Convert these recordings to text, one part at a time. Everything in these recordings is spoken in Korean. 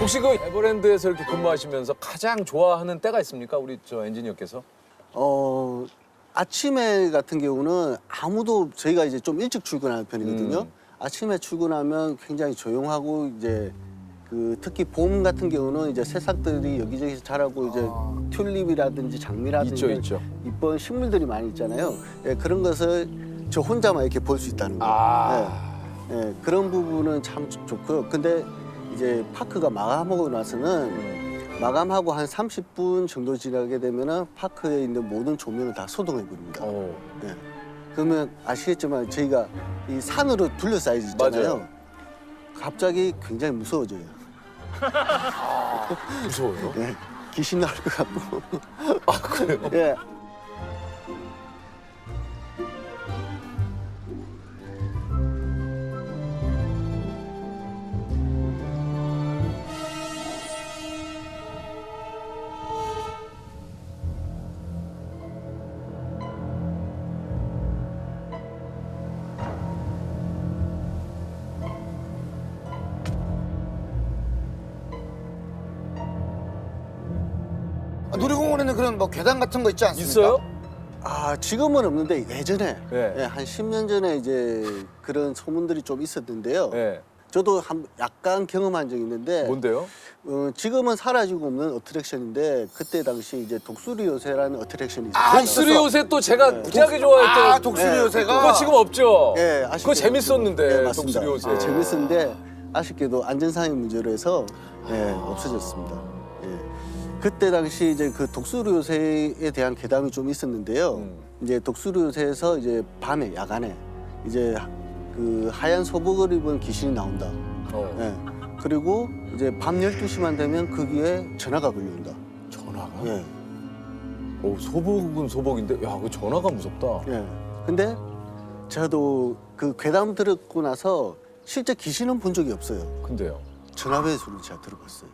혹시 그 에버랜드에서 이렇게 근무하시면서 가장 좋아하는 때가 있습니까? 우리 저 엔지니어께서? 아침에 같은 경우는 아무도 저희가 이제 좀 일찍 출근하는 편이거든요. 아침에 출근하면 굉장히 조용하고 이제 그 특히 봄 같은 경우는 이제 새싹들이 여기저기서 자라고 이제 튤립이라든지 장미라든지 있죠. 이쁜 식물들이 많이 있잖아요. 예, 그런 것을 저 혼자만 이렇게 볼 수 있다는 거예요. 예, 예, 그런 부분은 참 좋고요. 근데 이제 파크가 마감하고 나서는 마감하고 한 30분 정도 지나게 되면은 파크에 있는 모든 조명을 다 소동해 버립니다. 예. 그러면 아시겠지만 저희가 이 산으로 둘러싸여 있잖아요. 맞아요. 갑자기 굉장히 무서워져요. 무서워요? 예, 귀신 나올 것 같고. 아, 그래요? 예. 놀이공원에는 그런 뭐 계단 같은 거 있지 않습니까? 있어요? 아, 지금은 없는데 예전에 네. 예, 한 10년 전에 이제 그런 소문들이 좀 있었는데요. 네. 저도 약간 경험한 적이 있는데 뭔데요? 지금은 사라지고 없는 어트랙션인데 그때 당시 이제 독수리 요새라는 어트랙션이 있었어요. 아, 독수리 요새 또 제가 무지하게 좋아했던. 아, 독수리 네, 요새가? 그거 지금 없죠? 예, 그거 아쉽게도 재밌었는데, 네, 맞습니다. 독수리 요새. 예, 재밌었는데 아쉽게도 안전상의 문제로 해서 예, 없어졌습니다. 예. 그때 당시 이제 그 독수리 요새에 대한 괴담이 좀 있었는데요. 이제 독수리 요새에서 이제 밤에 야간에 이제 그 하얀 소복을 입은 귀신이 나온다. 예. 그리고 이제 밤 12시만 되면 거기에 전화가 걸려온다. 전화가? 예. 소복은 소복인데, 야, 그 전화가 무섭다. 예. 근데 저도 그 괴담 들었고 나서 실제 귀신은 본 적이 없어요. 근데요? 전화벨 소리 제가 들어봤어요.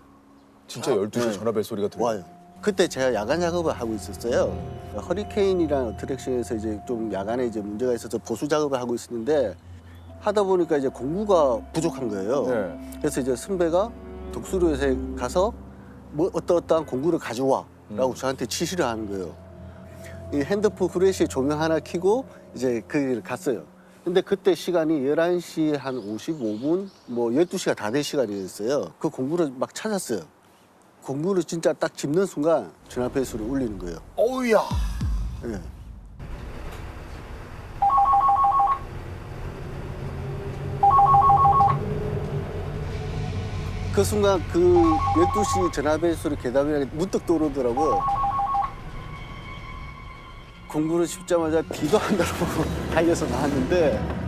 진짜 12시에 네. 전화벨 소리가 들려요? 와요. 그때 제가 야간 작업을 하고 있었어요. 허리케인이라는 어트랙션에서 이제 좀 야간에 이제 문제가 있어서 보수 작업을 하고 있었는데 하다 보니까 이제 공구가 부족한 거예요. 네. 그래서 이제 선배가 독수리요새 가서 뭐 어떠한 공구를 가져와라고 저한테 지시를 하는 거예요. 이 핸드폰 후레쉬 조명 하나 켜고 이제 그 길을 갔어요. 근데 그때 시간이 11시 한 55분, 뭐 12시가 다 될 시간이었어요. 그 공구를 막 찾았어요. 공구를 진짜 딱 짚는 순간 전화벨 소리 울리는 거예요. 어우야. 예. 그 순간 그 12시 전화벨 소리 괴담이라는 게 문득 떠오르더라고. 공구를 씹자마자 비도 안 달아보고 달려서 나왔는데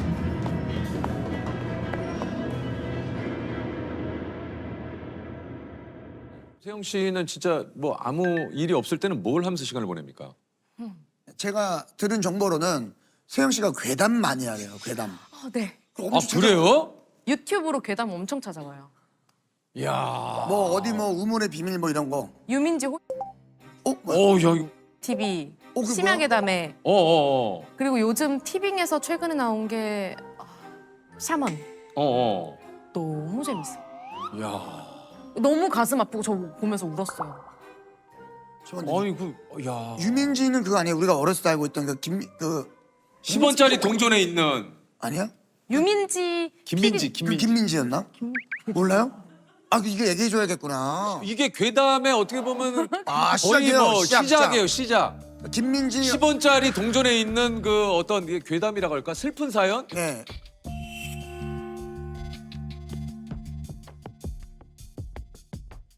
세영 씨는 진짜 뭐 아무 일이 없을 때는 뭘 하면서 시간을 보냅니까? 제가 들은 정보로는 세영 씨가 괴담 많이 하래요. 괴담. 네. 아, 그래요? 유튜브로 괴담 엄청 찾아봐요. 이야. 뭐 어디 뭐 우물의 비밀 뭐 이런 거. 유민지 야, 이거. TV, 그게 뭐야? 심야괴담에 어. 그리고 요즘 티빙에서 최근에 나온 게 샤먼. 너무 재밌어. 야. 너무 가슴 아프고 저 보면서 울었어요. 아니, 야. 유민지는 그거 아니에요? 우리가 어렸을 때 알고 있던 그 10원짜리 동전에 있는 아니야? 유민지 김민지. 그 김민지였나? 몰라요? 아, 이거 얘기해 줘야겠구나. 이게 괴담에 어떻게 보면 아, 거의 시작이에요. 뭐 시작. 시작이에요, 시작. 김민지. 10원짜리 동전에 있는 그 어떤 이게 괴담이라고 할까? 슬픈 사연? 네.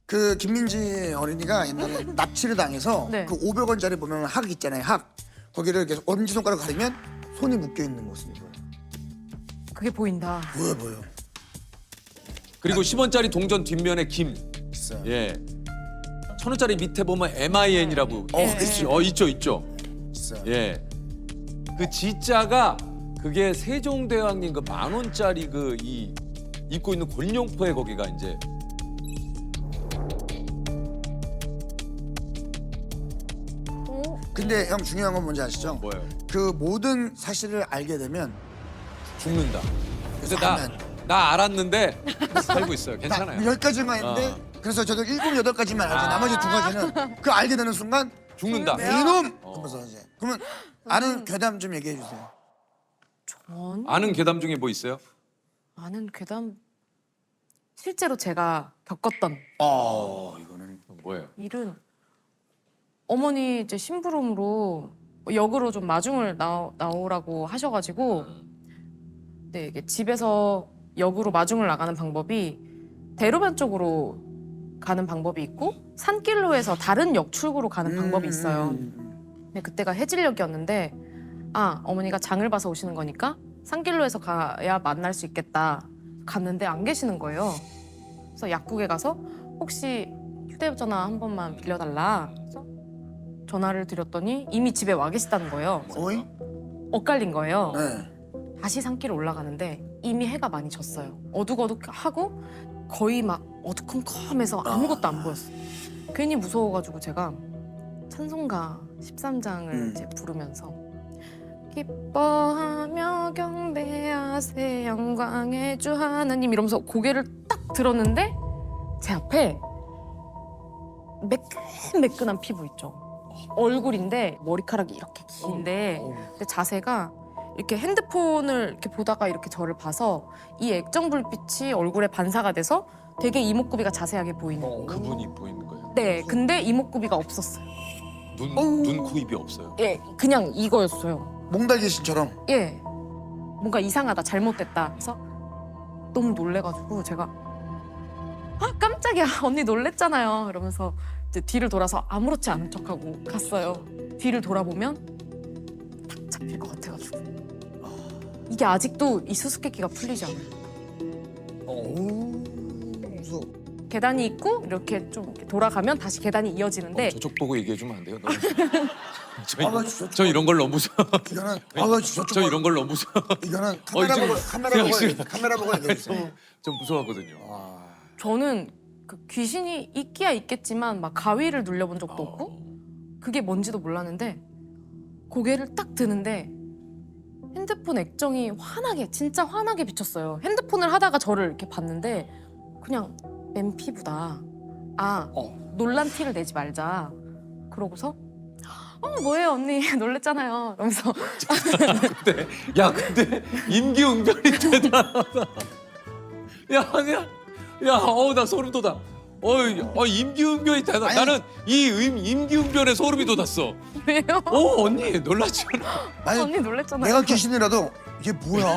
그 김민지 어린이가 옛날에 납치를 당해서 네. 그 500원짜리 보면 학 있잖아요. 학. 거기를 계속 엄지손가락 가리면 손이 묶여 있는 모습이 보여요. 그게 보인다. 보여. 그리고 10원짜리 동전 뒷면에 김. 있어요. 예. 1000원짜리 밑에 보면 MIN이라고. 있죠. 있어요. 예. 그 G자가 그게 세종대왕님 그 10,000원짜리 그 이 입고 있는 곤룡포에 거기가 이제 근데 형 중요한 건 뭔지 아시죠? 뭐예요? 그 모든 사실을 알게 되면 죽는다. 그래서 나 살면 나 알았는데 살고 있어요. 괜찮아요. 여기까지만 했는데 그래서 저도 7, 8가지만 알지. 나머지 2가지는 그 알게 되는 순간 죽는다. 내 이놈! 그러면서 이제 그러면 아는 괴담 좀 얘기해 주세요. 전 아는 괴담 중에 뭐 있어요? 아는 괴담 실제로 제가 겪었던 이거는 뭐예요? 일은 어머니 이제 심부름으로 역으로 좀 마중을 나오라고 하셔가지고 네, 이게 집에서 역으로 마중을 나가는 방법이 대로변 쪽으로 가는 방법이 있고 산길로 해서 다른 역 출구로 가는 방법이 있어요. 근데 그때가 해질녘이었는데 어머니가 장을 봐서 오시는 거니까 산길로 해서 가야 만날 수 있겠다. 갔는데 안 계시는 거예요. 그래서 약국에 가서 혹시 휴대전화 한 번만 빌려달라. 그래서 전화를 드렸더니 이미 집에 와 계시다는 거예요. 어이? 엇갈린 거예요. 네. 다시 산길을 올라가는데 이미 해가 많이 졌어요. 어둑어둑하고 거의 막 어두컴컴해서 아무것도 안 보였어요. 괜히 무서워가지고 제가 찬송가 13장을 이제 부르면서 기뻐하며 경배하세 영광의 주 하나님 이러면서 고개를 딱 들었는데 제 앞에 매끈매끈한 피부 있죠. 얼굴인데 머리카락이 이렇게 긴데 근데 자세가 이렇게 핸드폰을 이렇게 보다가 이렇게 저를 봐서 이 액정 불빛이 얼굴에 반사가 돼서 되게 이목구비가 자세하게 보이는. 그분이 보이는 거예요. 네, 근데 이목구비가 없었어요. 눈, 코, 입이 없어요. 예, 그냥 이거였어요. 몽달귀신처럼. 예, 뭔가 이상하다, 잘못됐다. 그래서 너무 놀래가지고 제가 깜짝이야, 언니 놀랬잖아요. 이러면서 이제 뒤를 돌아서 아무렇지 않은 척하고 갔어요. 뒤를 돌아보면 딱 잡힐 것 같아가지고 이게 아직도 이 수수께끼가 풀리지 않아요. 무서워. 계단이 있고 이렇게 좀 이렇게 돌아가면 다시 계단이 이어지는데 저쪽 보고 얘기해 주면 안 돼요? 너무. 진짜 저 이런 걸 너무 무서워. 이거는 진짜 저 이런 걸 너무 무서워. 이거는 지금 카메라 보고 얘기해 주세요. 좀 무서워하거든요. 저는 그 귀신이 있기야 있겠지만 막 가위를 눌려본 적도 없고 그게 뭔지도 몰랐는데 고개를 딱 드는데 핸드폰 액정이 환하게 진짜 환하게 비쳤어요. 핸드폰을 하다가 저를 이렇게 봤는데 그냥 맨피부다. 놀란 티를 내지 말자. 그러고서 뭐예요 언니 놀랬잖아요. 이러면서 근데 임기응변이 대단하다. 나 소름 돋아. 임기응변이 대단하다. 아니. 나는 이 임기응변에 소름이 돋았어. 왜요? 언니 놀랐잖아. 아니 언니 놀랬잖아요. 내가 귀신이라도 이게 뭐야?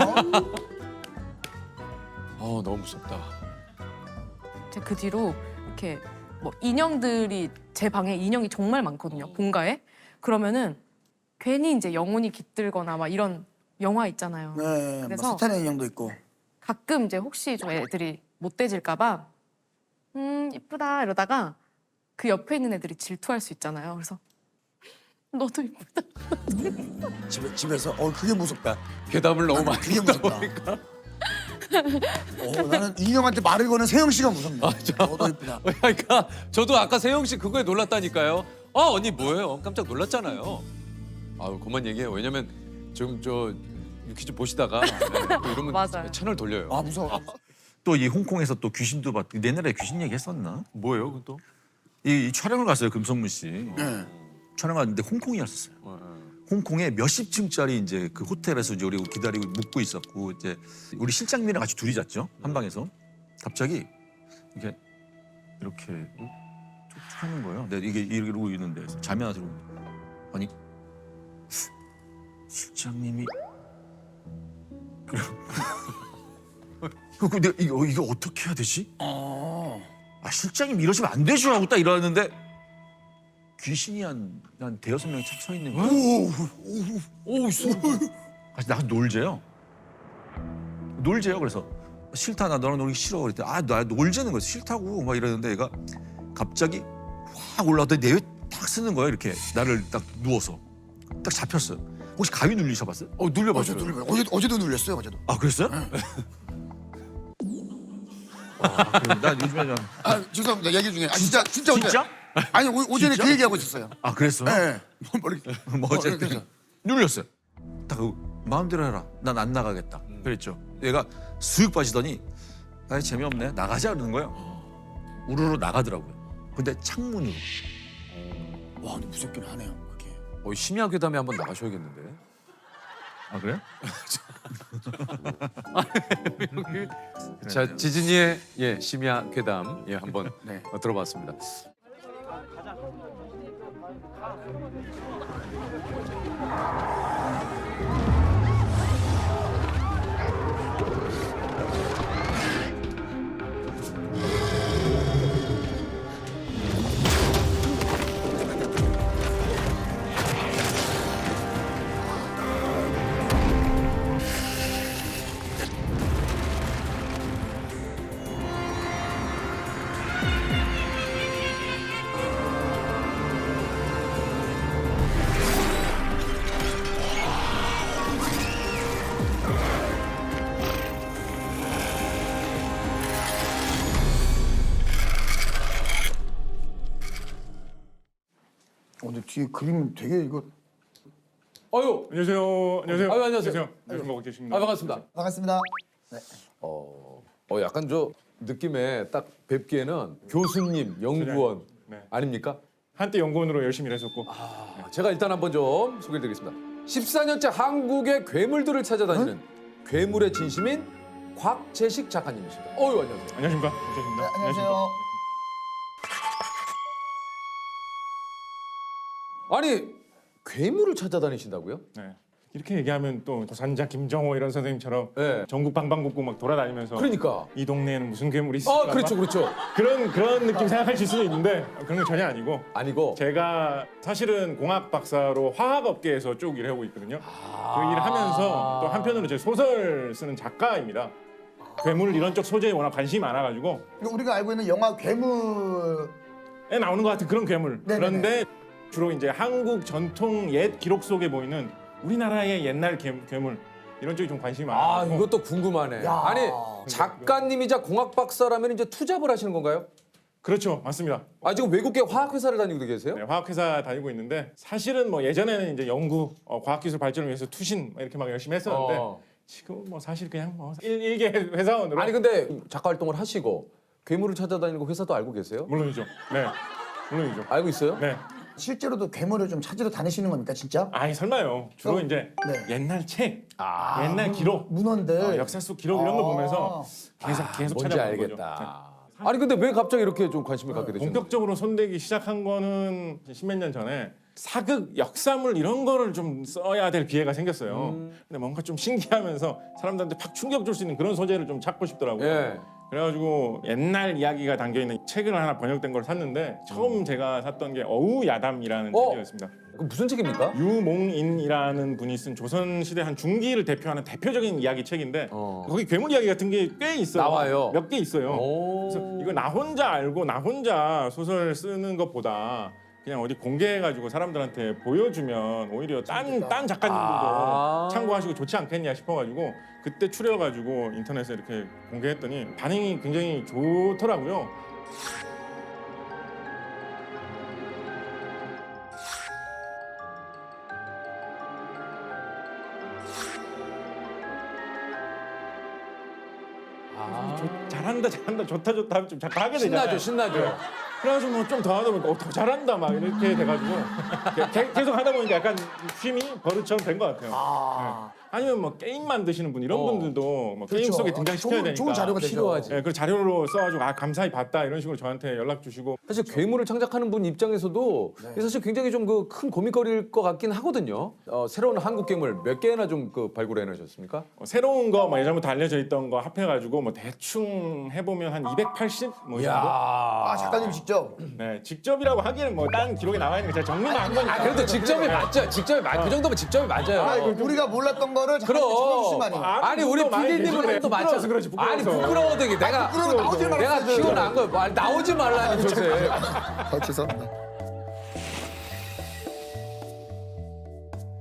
너무 무섭다. 제가 그 뒤로 이렇게 뭐 인형들이 제 방에 인형이 정말 많거든요. 본가에. 그러면은 괜히 이제 영혼이 깃들거나 막 이런 영화 있잖아요. 네, 뭐 그래서 사탄의 인형도 있고. 가끔 이제 혹시 좀 애들이 못돼질까 봐 이쁘다 이러다가 그 옆에 있는 애들이 질투할 수 있잖아요. 그래서 너도 이쁘다. 집에서 그게 무섭다. 괴담을 너무 많이 그게 듣다 무섭다. 보니까. 나는 인형한테 말을 거는 세영 씨가 무섭네. 너도 이쁘다. 그러니까 저도 아까 세영 씨 그거에 놀랐다니까요. 언니 뭐예요? 깜짝 놀랐잖아요. 그만 얘기해요. 왜냐면 지금 저 유퀴즈 보시다가 또 이러면 맞아요. 채널 돌려요. 무서워. 또 이 홍콩에서 또 귀신도 봤. 내 나라에 귀신 얘기 했었나? 뭐예요, 그것도? 이 촬영을 갔어요 금성문 씨. 네. 촬영 갔는데 홍콩이었었어요. 홍콩에 몇십 층짜리 이제 그 호텔에서 이제 우리 기다리고 묵고 있었고 이제 우리 실장님이랑 같이 둘이 잤죠 한 방에서. 갑자기 이렇게 쭉 하는 거예요. 내가 이게 이러고 있는데 잠이 안 들고 아니 실장님이 그 내가 이거 어떻게 해야 되지? 실장님 이러시면 안 되죠 하고 딱 일어났는데 귀신이 한 대여섯 명이 착 서 있는 거예요. 나 놀재요. 그래서 싫다 나 너랑 놀기 싫어 그랬더니 나 놀재는 거야 싫다고 막 이러는데 얘가 갑자기 확 올라왔더니 내 위에 탁 쓰는 거예요 이렇게 나를 딱 누워서 딱 잡혔어요. 혹시 가위 눌리셔봤어요? 눌려봤어요. 어제도 눌렸어요 어제도. 그랬어요? 나 요즘에 좀 죄송합니다 얘기 중에. 진짜 어제. 진짜? 아니 오전에 그 얘기하고 있었어요. 그랬어요? 네. 뭐 어쨌든 눌렸어요. 딱 마음대로 해라. 난 안 나가겠다. 그랬죠. 얘가 쓱 빠지더니 아 재미없네 나가자 그러는 거예요. 우르르 나가더라고요. 근데 창문으로. 와, 근데 무섭긴 하네요. 그게. 심야 괴담에 한번 나가셔야겠는데. 아 그래요? 자, 지진이의 심야 괴담 한번 네. 들어봤습니다. 근데 뒤에 그림은 되게 이거 아유, 안녕하세요. 안녕하세요. 아유, 안녕하세요. 안녕하세요. 계십니다. 반갑습니다. 반갑습니다. 약간 저 느낌에 딱 뵙기에는 교수님, 연구원 네. 아닙니까? 한때 연구원으로 열심히 일했었고 제가 일단 한번 좀 소개해드리겠습니다. 14년째 한국의 괴물들을 찾아다니는 괴물의 진심인 곽재식 작가님이십니다. 안녕하세요. 안녕하십니까? 네, 안녕하세요. 아니, 괴물을 찾아다니신다고요? 네. 이렇게 얘기하면 또 도산자 김정호 이런 선생님처럼 네. 전국 방방곡곡 막 돌아다니면서 그러니까. 이 동네에는 무슨 괴물이 있을까? 그렇죠, 그렇죠. 그런 느낌 생각하실 수도 있는데 그런 건 전혀 아니고 아니고. 제가 사실은 공학 박사로 화학 업계에서 쭉 일하고 있거든요. 그 일을 하면서 또 한편으로 제 소설 쓰는 작가입니다. 괴물 이런 쪽 소재에 워낙 관심이 많아가지고 우리가 알고 있는 영화 괴물 에 나오는 것 같은 그런 괴물. 네네네. 그런데 주로 이제 한국 전통 옛 기록 속에 보이는 우리나라의 옛날 괴물 이런 쪽이 좀 관심이 많아요. 이것도 궁금하네. 야. 아니, 작가님이자 공학 박사라면 이제 투잡을 하시는 건가요? 그렇죠, 맞습니다. 지금 외국계 화학 회사를 다니고 계세요? 네, 화학회사 다니고 있는데 사실은 뭐 예전에는 이제 연구, 과학기술 발전을 위해서 투신 이렇게 막 열심히 했었는데 지금은 뭐 사실 그냥 뭐 일개 회사원으로. 아니 근데 작가 활동을 하시고 괴물을 찾아다니는 회사도 알고 계세요? 물론이죠. 네, 물론이죠. 알고 있어요? 네. 실제로도 괴물을 좀 찾으러 다니시는 겁니까 진짜? 아니 설마요. 주로 이제 네. 옛날 책, 옛날 기록, 문헌들 역사 속 기록 이런 거 보면서 계속 뭔지 찾아보는 알겠다. 거죠. 아니 근데 왜 갑자기 이렇게 좀 관심을 갖게 되셨나요? 본격적으로 손대기 시작한 거는 십몇 년 전에 사극, 역사물 이런 거를 좀 써야 될 기회가 생겼어요. 근데 뭔가 좀 신기하면서 사람들한테 팍 충격 줄 수 있는 그런 소재를 좀 찾고 싶더라고요. 예. 그래가지고 옛날 이야기가 담겨있는 책을 하나 번역된 걸 샀는데 처음 제가 샀던 게 어우야담이라는 책이었습니다. 그 무슨 책입니까? 유몽인이라는 분이 쓴 조선시대 한 중기를 대표하는 대표적인 이야기 책인데 거기 괴물 이야기 같은 게 꽤 있어요. 나와요. 몇 개 있어요. 그래서 이거 나 혼자 알고 나 혼자 소설 쓰는 것보다 그냥 어디 공개해가지고 사람들한테 보여주면 오히려 딴 작가님들도 참고하시고 좋지 않겠냐 싶어가지고 그때 추려가지고 인터넷에 이렇게 공개했더니 반응이 굉장히 좋더라고요. 잘한다 좋다 하면 좀 자꾸 하게 되잖아요. 신나죠. 그래가지고 뭐 좀 더 하다 보니까 더 잘한다 막 이렇게 돼가지고 계속 하다 보니까 약간 쉼이 버릇처럼 된 것 같아요. 네. 아니면 뭐 게임 만드시는 분 이런 분들도 뭐 게임 속에 등장시켜야 되니까 좋은 자료가 되죠. 필요하지. 그 자료로 써가지고 감사히 봤다 이런 식으로 저한테 연락 주시고 사실 괴물을 창작하는 분 입장에서도 이게 사실 굉장히 좀 그 큰 고민거리일 것 같긴 하거든요. 새로운 한국 괴물 몇 개나 좀 그 발굴해내셨습니까? 새로운 거 뭐 예전부터 알려져 있던 거 합해가지고 뭐 대충 해보면 한 280 뭐 이 정도? 작가님 직접. 네, 직접이라고 하기에는 뭐 다른 기록에 나와 있는 게 제가 정리만 한 거니까. 그래도 직접이 맞죠. 그 정도면 직접이 맞아요. 우리가 몰랐던 거를 작가님이 그럼. 찾아주시면 아니 우리 PD님은 또 맞죠. 부끄러워서 그렇지, 아니 부끄러워서. 부끄러워도 이게 내가 부끄러워, 나오지 말았어야 내가 되는데. 키워난 거 아니, 나오지 말라는 요새. 죄송합니다.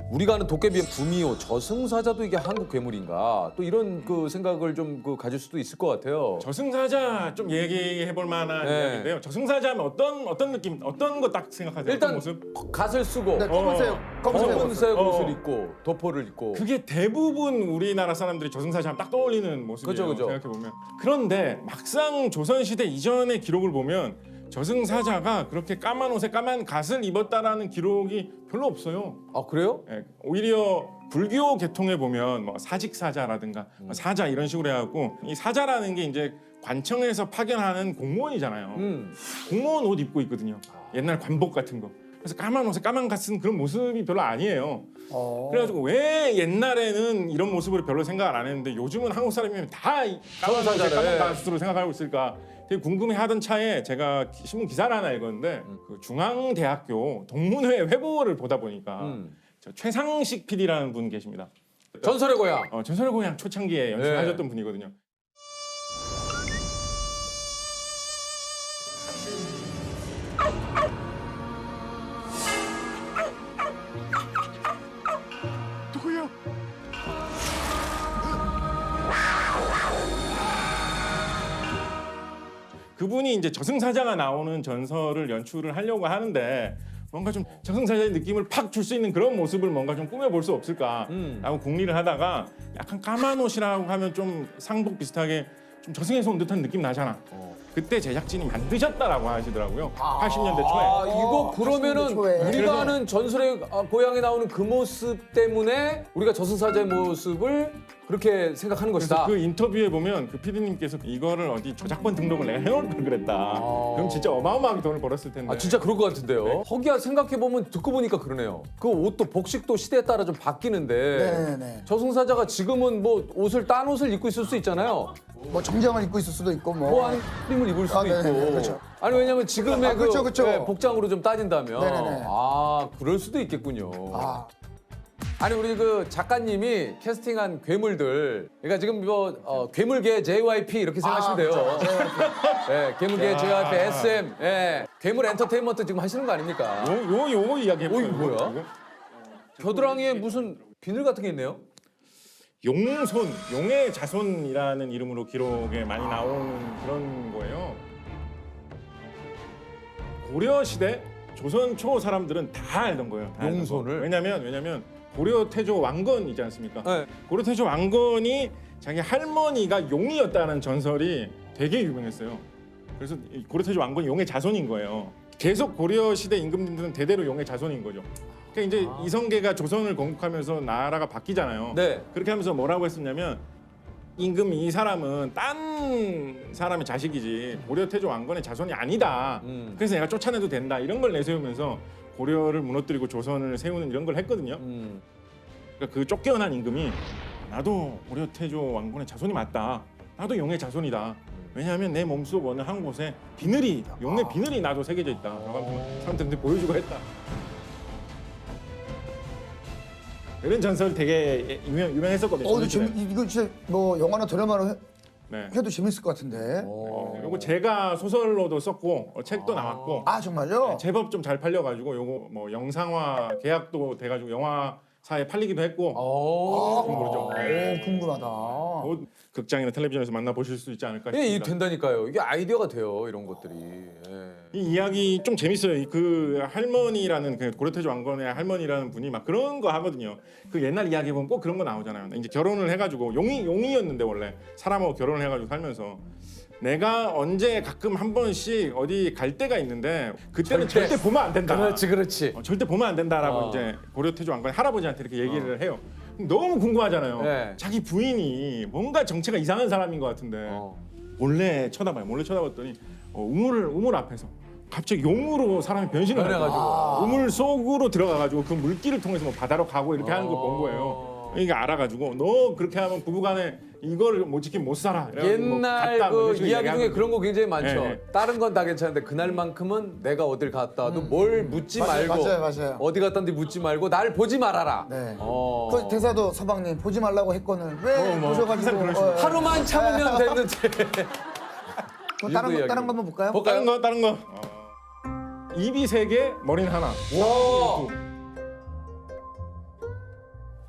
우리가 아는 도깨비의 구미호, 저승사자도 이게 한국 괴물인가? 또 이런 그 생각을 좀 가질 수도 있을 것 같아요. 저승사자 좀 얘기해볼 만한 네. 이야기인데요. 저승사자 하면 어떤 느낌, 어떤 거 딱 생각하세요? 일단 어떤 모습? 갓을 쓰고 네, 검은색 검은색 어. 옷을 입고 도포를 입고 그게 대부분 우리나라 사람들이 저승사자 하면 딱 떠올리는 모습이에요. 그죠. 생각해보면. 그런데 막상 조선시대 이전의 기록을 보면 저승사자가 그렇게 까만 옷에 까만 갓을 입었다라는 기록이 별로 없어요. 아 그래요? 예, 오히려 불교 계통에 보면 뭐 사직사자라든가 뭐 사자 이런 식으로 해갖고 이 사자라는 게 이제 관청에서 파견하는 공무원이잖아요. 공무원 옷 입고 있거든요. 옛날 관복 같은 거. 그래서 까만 옷에 까만 갓 쓴 그런 모습이 별로 아니에요. 그래가지고 왜 옛날에는 이런 모습을 별로 생각을 안 했는데 요즘은 한국 사람이면 다 까만 옷에 까만 갓으로 생각하고 있을까 되게 궁금해하던 차에 제가 신문 기사를 하나 읽었는데 그 중앙대학교 동문회 회보를 보다 보니까 저 최상식 PD라는 분 계십니다. 전설의 고향. 전설의 고향 초창기에 연출하셨던 분이거든요. 누구야? 그분이 이제 저승사자가 나오는 전설을 연출을 하려고 하는데 뭔가 좀 저승사자의 느낌을 팍 줄 수 있는 그런 모습을 뭔가 좀 꾸며볼 수 없을까라고 궁리를 하다가 약간 까만 옷이라고 하면 좀 상복 비슷하게 좀 저승에서 온 듯한 느낌 나잖아. 그때 제작진이 만드셨다라고 하시더라고요. 80년대 초에. 아 이거 그러면은 80년대 초에. 우리가 그래서- 아는 전설의 고향에 나오는 그 모습 때문에 우리가 저승사자의 모습을 그렇게 생각하는 그래서 것이다. 그 인터뷰에 보면 그 PD님께서 이거를 어디 저작권 등록을 내가 해놓을 걸 그랬다. 그럼 진짜 어마어마하게 돈을 벌었을 텐데. 아 진짜 그럴 것 같은데요. 허기야 생각해 보면 듣고 보니까 그러네요. 그 옷도 복식도 시대에 따라 좀 바뀌는데 네네. 저승사자가 지금은 뭐 옷을 딴 옷을 입고 있을 수 있잖아요. 뭐 정장을 입고 있을 수도 있고 뭐. 뭐 아니 크림을 입을 수도 아, 네네네, 있고. 그렇죠. 아니 왜냐면 지금의 아, 그렇죠, 그렇죠. 복장으로 좀 따진다면 네네네. 아 그럴 수도 있겠군요. 아, 아니 우리 그 작가님이 캐스팅한 괴물들, 그러니까 지금 뭐 괴물계 JYP 이렇게 생각하시면 돼요. 예, 괴물계 JYP SM, 예, 괴물 엔터테인먼트 지금 하시는 거 아닙니까? 요거 이야기해볼까요? 이거 뭐야? 이거? 겨드랑이에 무슨 비늘 같은 게 있네요? 용손, 용의 자손이라는 이름으로 기록에 많이 나오는 그런 거예요. 고려 시대 조선 초 사람들은 다 알던 거예요. 다 알던 용손을? 거. 왜냐면 고려 태조 왕건이지 않습니까? 네. 고려 태조 왕건이 자기 할머니가 용이었다는 전설이 되게 유명했어요. 그래서 이 고려 태조 왕건이 용의 자손인 거예요. 계속 고려 시대 임금님들은 대대로 용의 자손인 거죠. 그러니까 이제 이성계가 조선을 건국하면서 나라가 바뀌잖아요. 네. 그렇게 하면서 뭐라고 했었냐면 임금 이 사람은 딴 사람의 자식이지 고려 태조 왕건의 자손이 아니다. 그래서 내가 쫓아내도 된다. 이런 걸 내세우면서 고려를 무너뜨리고 조선을 세우는 이런 걸 했거든요. 그러니까 그 쫓겨난 임금이 나도 고려 태조 왕건의 자손이 맞다. 나도 용의 자손이다. 왜냐하면 내 몸속 어느 한 곳에 비늘이 용의 비늘이 나도 새겨져 있다. 라고 하면서 사람들한테 보여주고 했다. 이런 전설 되게 유명했었거든요. 근데 조선시대. 이거 진짜 뭐 영화나 드라마로 네. 해도 재밌을 것 같은데. 요거 제가 소설로도 썼고 책도 나왔고 아 정말요? 제법 좀 잘 팔려가지고 요거 뭐 영상화 계약도 돼가지고 영화사에 팔리기도 했고 그렇죠. 오 궁금하다. 뭐 극장이나 텔레비전에서 만나보실 수 있지 않을까 예, 이 싶습니다. 된다니까요. 이게 아이디어가 돼요, 이런 것들이. 예. 이 이야기 좀 재밌어요. 그 할머니라는 그 고려태조 왕건의 할머니라는 분이 막 그런 거 하거든요. 그 옛날 이야기 보면 꼭 그런 거 나오잖아요. 이제 결혼을 해가지고 용이었는데 원래 사람하고 결혼을 해가지고 살면서 내가 언제 가끔 한 번씩 어디 갈 때가 있는데 그때는 절대 보면 안 된다. 그렇지. 절대 보면 안 된다라고 이제 고려태조 왕건의 할아버지한테 이렇게 얘기를 해요. 너무 궁금하잖아요. 네. 자기 부인이 뭔가 정체가 이상한 사람인 것 같은데 몰래 쳐다봐요. 몰래 쳐다봤더니 우물 앞에서 갑자기 용으로 사람이 변신을 변해가지고. 우물 속으로 들어가가지고 그 물길을 통해서 뭐 바다로 가고 이렇게 하는 걸 본 거예요. 이게 알아가지고 너 그렇게 하면 부부간에 이걸 못 지키면 못 살아. 옛날 그 이야기 중에 그런 거 굉장히 많죠. 네. 다른 건 다 괜찮은데 그날만큼은 내가 어딜 갔다 와도 뭘 묻지 맞아요, 말고 맞아요. 어디 갔다 왔는지 묻지 말고 날 보지 말아라. 네. 그 대사도 서방님 보지 말라고 했거늘 왜 보셔가지고 항상 그런 식으로. 하루만 참으면 됐는데. 또 다른 거 한번 볼까요? 다른 거. 입이 3개, 머리는 하나. 와.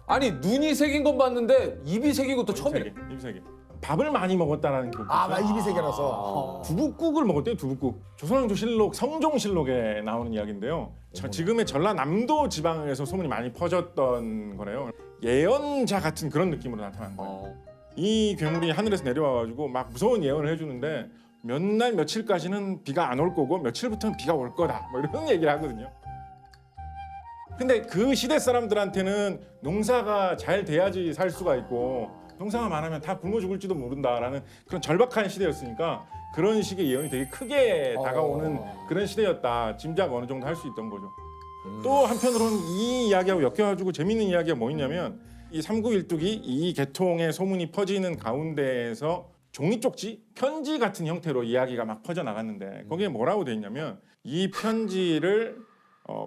아니 눈이 새긴 건 봤는데 입이 새긴 것도 처음이네. 입세계. 밥을 많이 먹었다라는 게 아, 나 입이 세 개라서. 두부국을 먹었대요. 두부국. 조선왕조실록 성종실록에 나오는 이야기인데요. 지금의 전라남도 지방에서 소문이 많이 퍼졌던 거래요. 예언자 같은 그런 느낌으로 나타난 거예요. 이 괴물이 하늘에서 내려와가지고 막 무서운 예언을 해주는데 몇 날 며칠까지는 비가 안 올 거고 며칠부터는 비가 올 거다. 뭐 이런 얘기를 하거든요. 근데 그 시대 사람들한테는 농사가 잘 돼야지 살 수가 있고 농사가 많으면 다 굶어 죽을지도 모른다라는 그런 절박한 시대였으니까 그런 식의 예언이 되게 크게 다가오는 그런 시대였다. 짐작 어느 정도 할 수 있던 거죠. 또 한편으로는 이 이야기하고 엮여가지고 재밌는 이야기가 뭐 있냐면 이 삼구일뚝이 이 계통의 소문이 퍼지는 가운데에서 종이 쪽지, 편지 같은 형태로 이야기가 막 퍼져나갔는데 거기에 뭐라고 돼 있냐면 이 편지를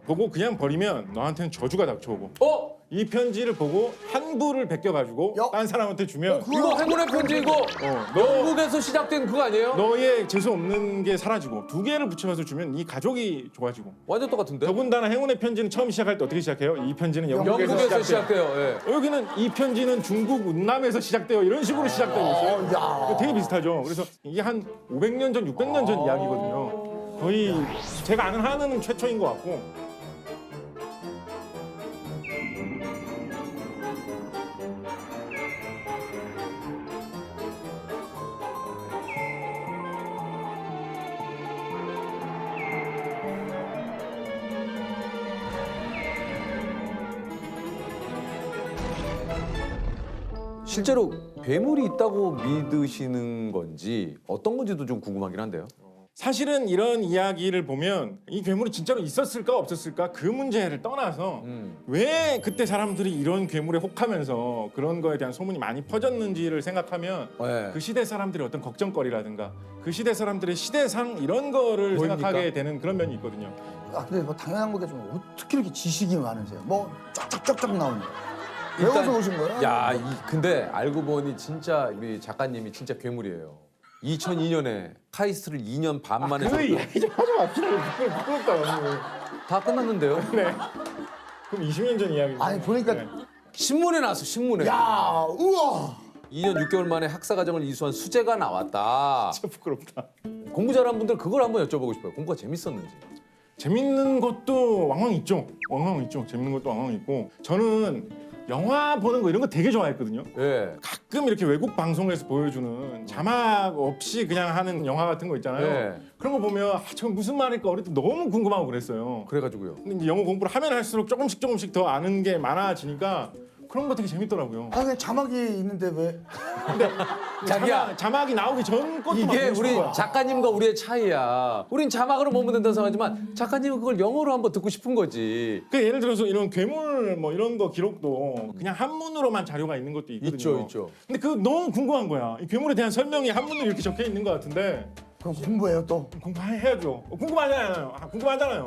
보고 그냥 버리면 너한테는 저주가 닥쳐오고 이 편지를 보고 한 부를 베껴가지고 딴 사람한테 주면 이거 행운의 편지 이거 영국에서 시작된 그거 아니에요? 너의 재수 없는 게 사라지고 두 개를 붙여서 주면 이 가족이 좋아지고 완전 똑같은데? 더군다나 행운의 편지는 처음 시작할 때 어떻게 시작해요? 이 편지는 영국에서 영국에서 시작돼요. 시작돼요. 예. 여기는 이 편지는 중국 운남에서 시작돼요. 이런 식으로 시작되고 있어요. 야. 되게 비슷하죠. 그래서 이게 한 500년 전, 600년 전 이야기거든요. 거의 제가 아는 한은 최초인 것 같고 실제로 괴물이 있다고 믿으시는 건지 어떤 건지도 좀 궁금하긴 한데요. 사실은 이런 이야기를 보면 이 괴물이 진짜로 있었을까 없었을까 그 문제를 떠나서 왜 그때 사람들이 이런 괴물에 혹하면서 그런 거에 대한 소문이 많이 퍼졌는지를 생각하면 네. 그 시대 사람들의 어떤 걱정거리라든가 그 시대 사람들의 시대상 이런 거를 보입니까? 생각하게 되는 그런 면이 있거든요. 아, 근데 뭐 당연한 거겠지만 어떻게 이렇게 지식이 많으세요? 뭐 쫙쫙쫙쫙 나오는 배워서 오신 거예요? 야, 근데 알고 보니 진짜 우리 작가님이 진짜 괴물이에요. 2002년에 카이스트를 2년 반 만에 그 이야기 좀 하지 맙시다. 부끄럽다. 다 끝났는데요. 네. 그럼 20년 전 이야기죠. 아니 보니까 네. 신문에 나왔어, 신문에. 야, 우와. 2년 6개월 만에 학사과정을 이수한 수재가 나왔다. 진짜 부끄럽다. 공부 잘하는 분들 그걸 한번 여쭤보고 싶어요. 공부가 재밌었는지. 재밌는 것도 왕왕 있죠. 왕왕 있죠. 재밌는 것도 왕왕 있고. 저는 영화 보는 거 이런 거 되게 좋아했거든요. 예. 가끔 이렇게 외국 방송에서 보여주는 자막 없이 그냥 하는 영화 같은 거 있잖아요. 네. 그런 거 보면 저 무슨 말일까 어릴 때 너무 궁금하고 그랬어요. 그래가지고요. 근데 이제 영어 공부를 하면 할수록 조금씩 더 아는 게 많아지니까 그런 거 되게 재밌더라고요. 아, 그냥 자막이 있는데 왜? 자기야. 자막이 나오기 전 것도 막 이게 보고 싶은 우리 거야. 작가님과 우리의 차이야. 우린 자막으로 보면 된다고 생각하지만 작가님은 그걸 영어로 한번 듣고 싶은 거지. 그 예를 들어서 이런 괴물 뭐 이런 거 기록도 그냥 한문으로만 자료가 있는 것도 있거든요. 있죠. 근데 그 너무 궁금한 거야. 이 괴물에 대한 설명이 한문으로 이렇게 적혀 있는 것 같은데 그럼 공부해요 또. 공부해야죠. 궁금하잖아요. 궁금하잖아요.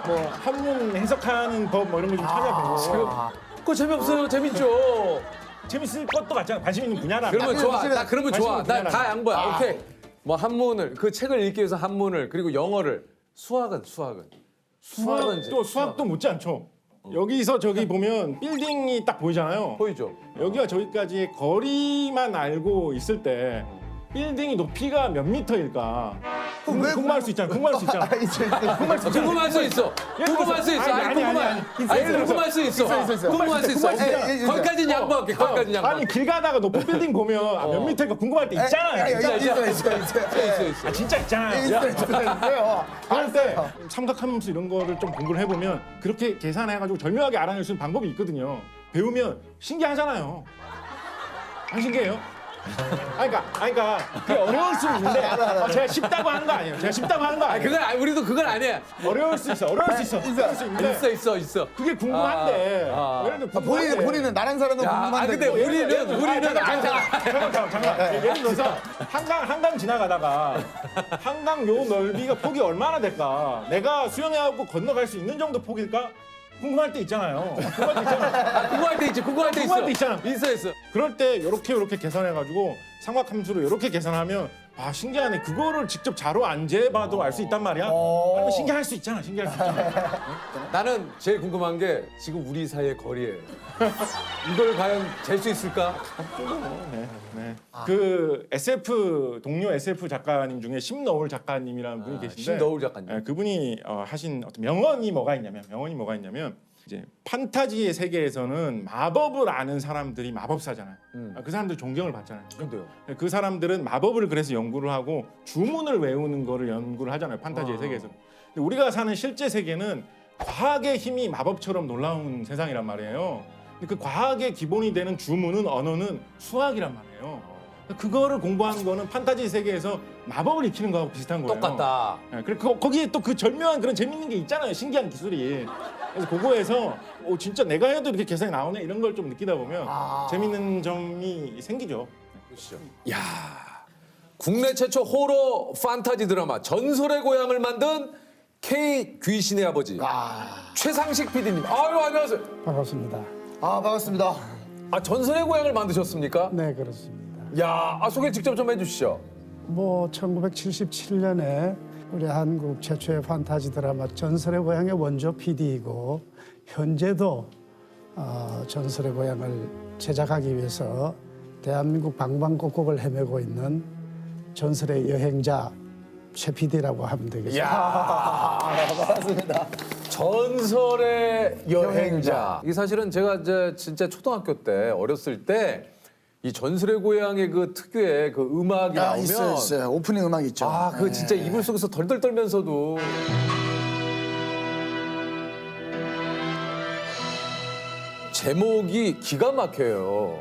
뭐 한문 해석하는 법 뭐 이런 거 좀 찾아보고 그거 재미없어요. 재밌죠. 재밌을 것도 같잖아. 관심 있는 분야라. 그러면 좋아. 나 그러면 좋아. 관심을 나 다 양보야. 아. 오케이. 뭐 한문을 그 책을 읽기 위해서 한문을 그리고 영어를 수학은 수학도 못지 않죠. 여기서 저기 보면 빌딩이 딱 보이잖아요. 보이죠. 여기가 저기까지의 거리만 알고 있을 때 빌딩이 높이가 몇 미터일까? 궁금할 수 있잖아. 궁금할 수 있잖아. 궁금할 수 있어. 궁금할 수 있어. 아니 궁금할 수 있어. 궁금할 수 있어. 오케이. 거기까지는 양보할게. 거기까지는 양보. 아니 길 가다가 높은 빌딩 보면 몇 미터일까 궁금할 때 있잖아요. 있어. 아 진짜 있잖아요. 있어요. 그럴 때 삼각함수 이런 거를 좀 공부를 해보면 그렇게 계산해가지고 절묘하게 알아낼 수 있는 방법이 있거든요. 배우면 신기하잖아요. 안 신기해요? 그러니까 그게 어려울 수 있는데 제가 쉽다고 하는 거 아니에요. 제가 쉽다고 하는 거 아니에요. 우리도 그건 아니야. 어려울 수 있어. 있어. 그게 궁금한데. 예를 들어 궁금한데. 본인은 나랑 사는 거 궁금한데. 근데 우리는 잠깐. 예를 들어서 한강 지나가다가 한강 요 넓이가 폭이 얼마나 될까? 내가 수영해갖고 건너갈 수 있는 정도 폭일까? 궁금할 때 있잖아요. 궁금할 때 있지. 궁금할 때 있어. 궁금할 때 있잖아. 있어. 그럴 때 요렇게 계산해가지고 삼각함수로 요렇게 계산하면 아 신기하네. 그거를 직접 자로 안 재봐도 알 수 있단 말이야. 아니 신기할 수 있잖아. 신기할 수 있잖아. 나는 제일 궁금한 게 지금 우리 사이의 거리예요. 이걸 과연 잴 수 있을까? 네. 그 SF 동료 SF 작가님 중에 심너울 작가님이라는 분이 계신데 심너울 작가님. 네, 그분이 하신 어떤 명언이 뭐가 있냐면 이제 판타지의 세계에서는 마법을 아는 사람들이 마법사잖아요. 그 사람들 존경을 받잖아요. 근데요. 그 사람들은 마법을 그래서 연구를 하고 주문을 외우는 거를 연구를 하잖아요. 판타지의 세계에서. 근데 우리가 사는 실제 세계는 과학의 힘이 마법처럼 놀라운 세상이란 말이에요. 근데 그 과학의 기본이 되는 주문은 언어는 수학이란 말이에요. 그거를 공부하는 거는 판타지 세계에서 마법을 익히는 거하고 비슷한 거예요. 똑같다. 네, 그리고 거기에 또 그 절묘한 그런 재밌는 게 있잖아요. 신기한 기술이. 그래서 그거에서 진짜 내가 해도 이렇게 계산이 나오네 이런 걸 좀 느끼다 보면 재밌는 점이 생기죠. 야, 국내 최초 호러 판타지 드라마 전설의 고향을 만든 K 귀신의 아버지 최상식 PD님. 아유 안녕하세요. 반갑습니다. 아 반갑습니다. 아 전설의 고향을 만드셨습니까? 네, 그렇습니다. 야, 소개 직접 좀 해주시죠. 1977년에 우리 한국 최초의 판타지 드라마 전설의 고향의 원조 PD이고 현재도 전설의 고향을 제작하기 위해서 대한민국 방방곡곡을 헤매고 있는 전설의 여행자 최 PD라고 하면 되겠습니다. 야, 반갑습니다. 전설의 여행자. 이게 사실은 제가 이제 진짜 초등학교 때 어렸을 때 이 전설의 고향의 그 특유의 그 음악이 나오면 있어요. 오프닝 음악 있죠. 아, 그 진짜 이불 속에서 덜덜 떨면서도 제목이 기가 막혀요.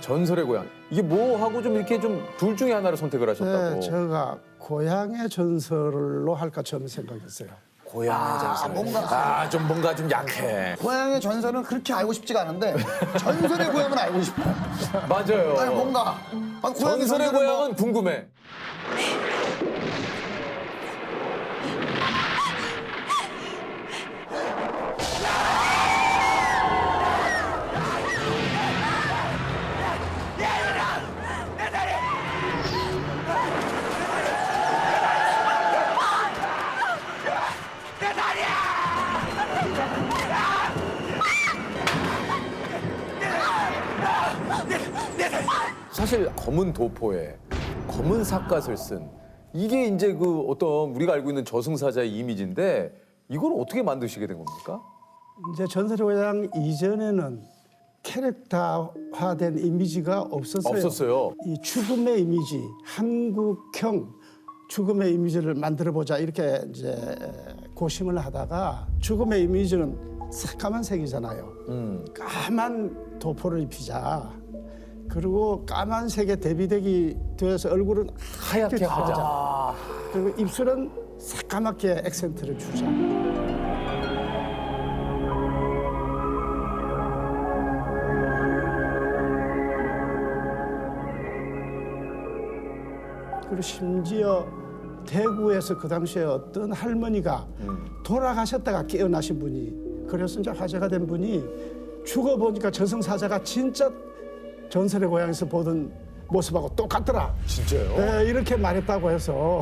전설의 고향. 이게 뭐 하고 좀 이렇게 좀 둘 중에 하나를 선택을 하셨다고. 네, 제가 고향의 전설로 할까 처음 생각했어요. 고향의 전설. 뭔가 좀 뭔가 좀 약해. 고향의 전설은 그렇게 알고 싶지가 않은데 전설의 고향은 알고 싶어요. 맞아요. 아니 뭔가 고향의 전설의 전설은 고향은 궁금해. 사실 검은 도포에 검은 삿갓을 쓴 이게 이제 그 어떤 우리가 알고 있는 저승사자의 이미지인데 이걸 어떻게 만드시게 된 겁니까? 이제 전설의 고향 이전에는 캐릭터화된 이미지가 없었어요. 이 죽음의 이미지, 한국형 죽음의 이미지를 만들어 보자 이렇게 이제 고심을 하다가 죽음의 이미지는 새까만 색이잖아요. 까만 도포를 입히자. 그리고 까만색에 대비되기 되어서 얼굴은 하얗게 하자. 그리고 입술은 새까맣게 액센트를 주자. 그리고 심지어 대구에서 그 당시에 어떤 할머니가 돌아가셨다가 깨어나신 분이 그래서 이제 화제가 된 분이 죽어보니까 저승사자가 진짜 전설의 고향에서 보던 모습하고 똑같더라. 진짜요? 네, 이렇게 말했다고 해서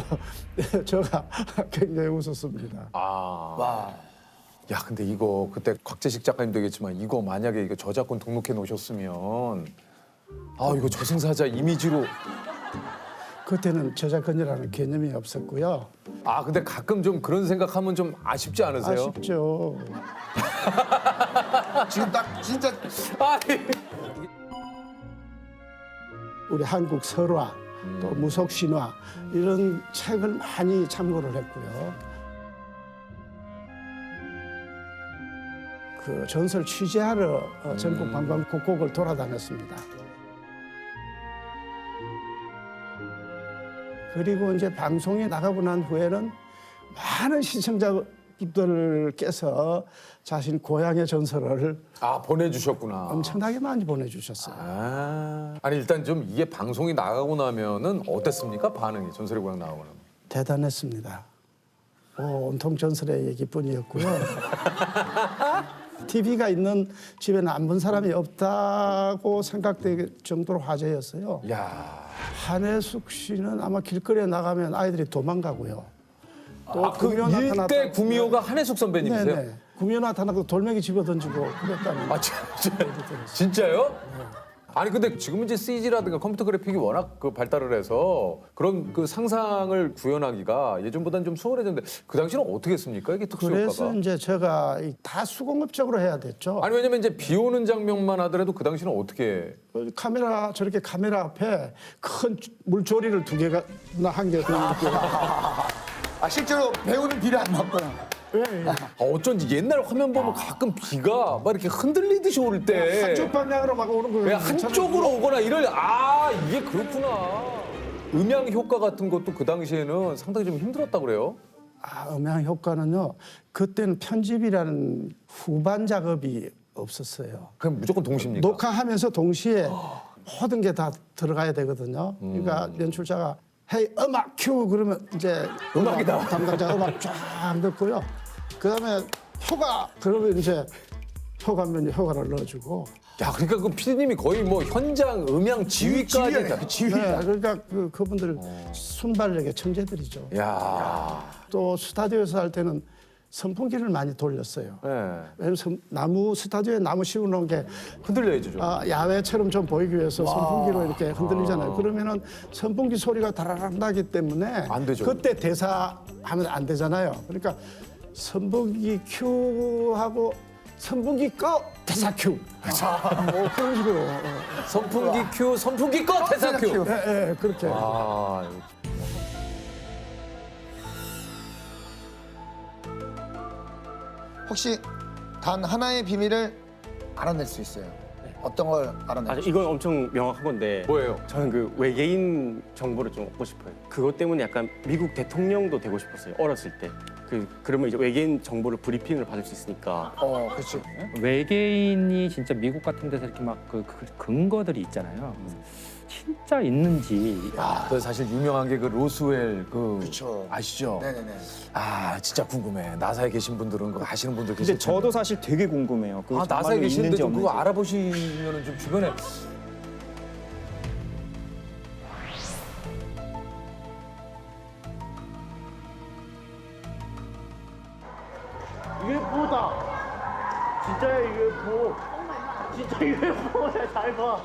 제가 굉장히 웃었습니다. 와. 야, 근데 이거 그때 곽재식 작가님도 얘기했지만 이거 만약에 이거 저작권 등록해 놓으셨으면 이거 저승사자 이미지로 그때는 저작권이라는 개념이 없었고요. 근데 가끔 좀 그런 생각하면 좀 아쉽지 않으세요? 아쉽죠. 지금 딱 진짜 아니. 우리 한국 설화, 또 무속 신화 이런 책을 많이 참고를 했고요. 그 전설 취재하러 전국 방방곡곡을 돌아다녔습니다. 그리고 이제 방송에 나가고 난 후에는 많은 시청자분들께서 자신 고향의 전설을 보내주셨구나. 엄청나게 많이 보내주셨어요. 아니 일단 좀 이게 방송이 나가고 나면은 어땠습니까? 반응이 전설의 고향 나가고 나면. 대단했습니다. 온통 전설의 얘기뿐이었고요. TV가 있는 집에는 안 본 사람이 없다고 생각될 정도로 화제였어요. 야. 한혜숙 씨는 아마 길거리에 나가면 아이들이 도망가고요. 또 그 일대 구미호가 한혜숙 선배님이세요? 네네. 구미호 나타나고 돌멩이 집어던지고 그랬다는. 아, 진짜요? 아니 근데 지금은 이제 CG라든가 컴퓨터 그래픽이 워낙 그 발달을 해서 그런 그 상상을 구현하기가 예전보다는 좀 수월해졌는데 그 당시는 어떻게 했습니까? 이게 특수 그래서 효과가. 이제 제가 다 수공업적으로 해야 됐죠. 아니 왜냐면 이제 비 오는 장면만 하더라도 그 당시는 어떻게 카메라 저렇게 카메라 앞에 큰 물조리를 2개가 한 개. 아 실제로 배우는 비를 안 맞구나. 어쩐지 옛날 화면 보면 가끔 비가 막 이렇게 흔들리듯이 올 때 한쪽 방향으로 막 오는 거예요. 그냥 한쪽으로 오거나 이럴 이게 그렇구나. 음향 효과 같은 것도 그 당시에는 상당히 좀 힘들었다고 그래요. 음향 효과는요. 그때는 편집이라는 후반 작업이 없었어요. 그럼 무조건 동시입니까? 녹화하면서 동시에 모든 게 다 들어가야 되거든요. 그러니까 연출자가 헤이 음악 큐 그러면 이제 음악이다. 담당자 음악 쫙 넣고요. 그다음에 효과 그러면 이제 효과면 효과를 넣어주고. 야, 그러니까 그 PD님이 거의 뭐 현장 음향 지휘까지 다. 네, 그러니까 그분들 순발력의 천재들이죠. 야. 또 스타디오에서 할 때는 선풍기를 많이 돌렸어요. 네. 왜냐면 나무 스타디오에 나무 씌워놓은 게 흔들려야죠 좀. 야외처럼 좀 보이기 위해서 선풍기로 이렇게 흔들리잖아요. 그러면은 선풍기 소리가 다라락 나기 때문에 안 되죠. 그때 대사하면 안 되잖아요. 그러니까 선풍기 큐하고 선풍기 꺼 대사 큐. 뭐 그런 식으로. 선풍기 큐, 선풍기 꺼, 대사 큐. 예, 그렇게. 아, 혹시 단 하나의 비밀을 알아낼 수 있어요. 어떤 걸 알아낼 수 이건 엄청 명확한 건데 뭐예요? 저는 그 외계인 정보를 좀 얻고 싶어요. 그것 때문에 약간 미국 대통령도 되고 싶었어요. 어렸을 때. 그러면 이제 외계인 정보를 브리핑을 받을 수 있으니까. 그렇지. 외계인이 진짜 미국 같은 데서 이렇게 막 그 근거들이 있잖아요. 진짜 있는지. 그 사실 유명한 게 그 로스웰 그쵸. 아시죠? 네네네. 아, 진짜 궁금해. 나사에 계신 분들은 그거 아시는 분들 계실 근데 저도 사실 되게 궁금해요. 그게 나사에 정말로 계시는데 있는지 좀 그거 없는지. 알아보시면은 좀 주변에 UFO다. 진짜야 UFO. 진짜 UFO야. 잘 봐.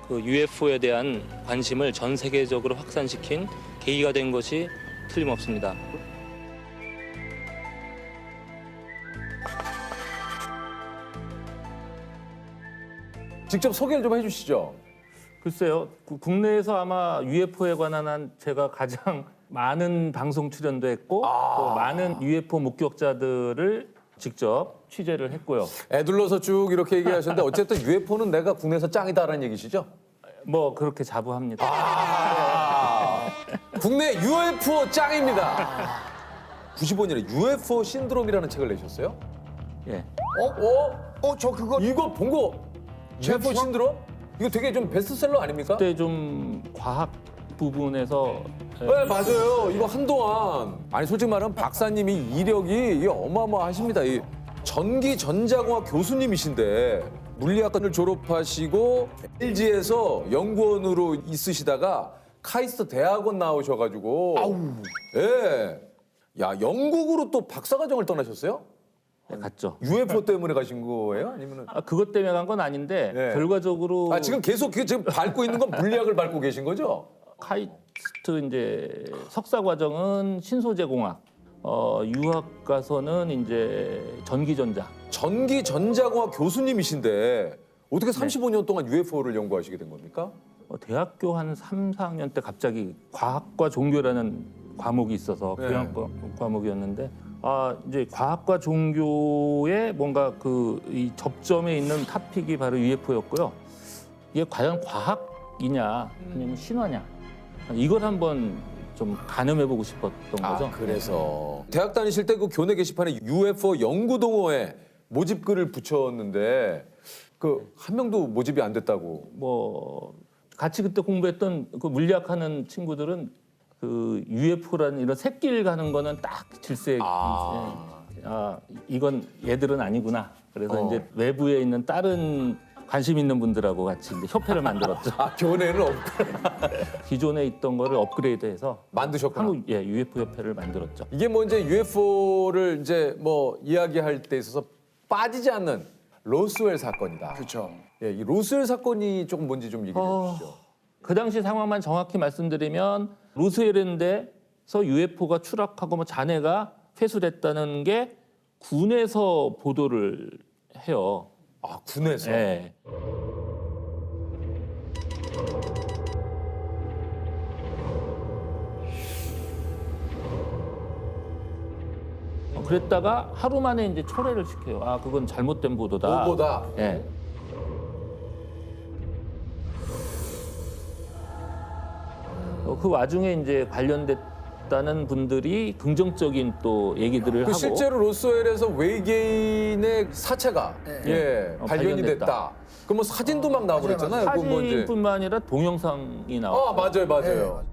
그 UFO에 대한 관심을 전 세계적으로 확산시킨 계기가 된 것이 틀림없습니다. 직접 소개를 좀 해주시죠. 글쎄요, 국내에서 아마 UFO에 관한 한 제가 가장 많은 방송 출연도 했고 또 많은 UFO 목격자들을 직접 취재를 했고요. 애둘러서 쭉 이렇게 얘기하셨는데 어쨌든 UFO는 내가 국내에서 짱이다라는 얘기시죠? 뭐 그렇게 자부합니다. 국내 UFO 짱입니다. 95년에 UFO 신드롬이라는 책을 내셨어요? 예. 저 그거 이거 본 거 UFO 신드롬? 이거 되게 좀 베스트셀러 아닙니까? 그때 좀 과학 부분에서 네, 맞아요. 이거 한동안 아니 솔직히 말하면 박사님이 이력이 이게 어마어마하십니다. 이 전기전자공학 교수님이신데 물리학과를 졸업하시고 LG에서 연구원으로 있으시다가 카이스트 대학원 나오셔가지고 예, 야 영국으로 또 박사과정을 떠나셨어요? 갔죠. UFO 때문에 가신 거예요? 아니면은 그것 때문에 간 건 아닌데 네. 결과적으로 지금 계속 지금 밟고 있는 건 물리학을 밟고 계신 거죠? 카이스트 이제 석사 과정은 신소재공학, 유학 가서는 이제 전기전자. 전기전자공학 교수님이신데 어떻게 35년 동안 UFO를 연구하시게 된 겁니까? 대학교 한 3, 4학년 때 갑자기 과학과 종교라는 과목이 있어서 네. 교양과 과목이었는데 이제 과학과 종교의 뭔가 이 접점에 있는 토픽이 바로 UFO였고요. 이게 과연 과학이냐 아니면 신화냐 이걸 한번 좀 가늠해보고 싶었던 거죠. 그래서 대학 다니실 때 그 교내 게시판에 UFO 연구동호회 모집글을 붙였는데 그 한 명도 모집이 안 됐다고. 뭐 같이 그때 공부했던 그 물리학하는 친구들은 그 UFO라는 이런 새끼를 가는 거는 딱 질색. 이건 얘들은 아니구나. 그래서 이제 외부에 있는 다른 관심 있는 분들하고 같이 이제 협회를 만들었죠. 교내는 없고. 기존에 있던 거를 업그레이드해서 만드셨구나. 한국 UFO 협회를 만들었죠. 이게 뭐 이제 UFO를 이제 뭐 이야기할 때 있어서 빠지지 않는 로스웰 사건이다. 그렇죠. 예, 이 로스웰 사건이 조금 뭔지 좀 얘기해 주시죠. 그 당시 상황만 정확히 말씀드리면 로스웰랜드에서 UFO가 추락하고 뭐 잔해가 회수됐다는 게 군에서 보도를 해요. 군에서? 네. 그랬다가 하루 만에 이제 철회를 시켜요. 그건 잘못된 보도다. 보도다. 예. 그 와중에 이제 관련됐다는 분들이 긍정적인 또 얘기들을 하고. 실제로 로스웰에서 외계인의 사체가 발견이 됐다. 그럼 뭐 사진도 막 나오고 그랬잖아요. 사진뿐만 아니라 동영상이 나와요. 맞아요.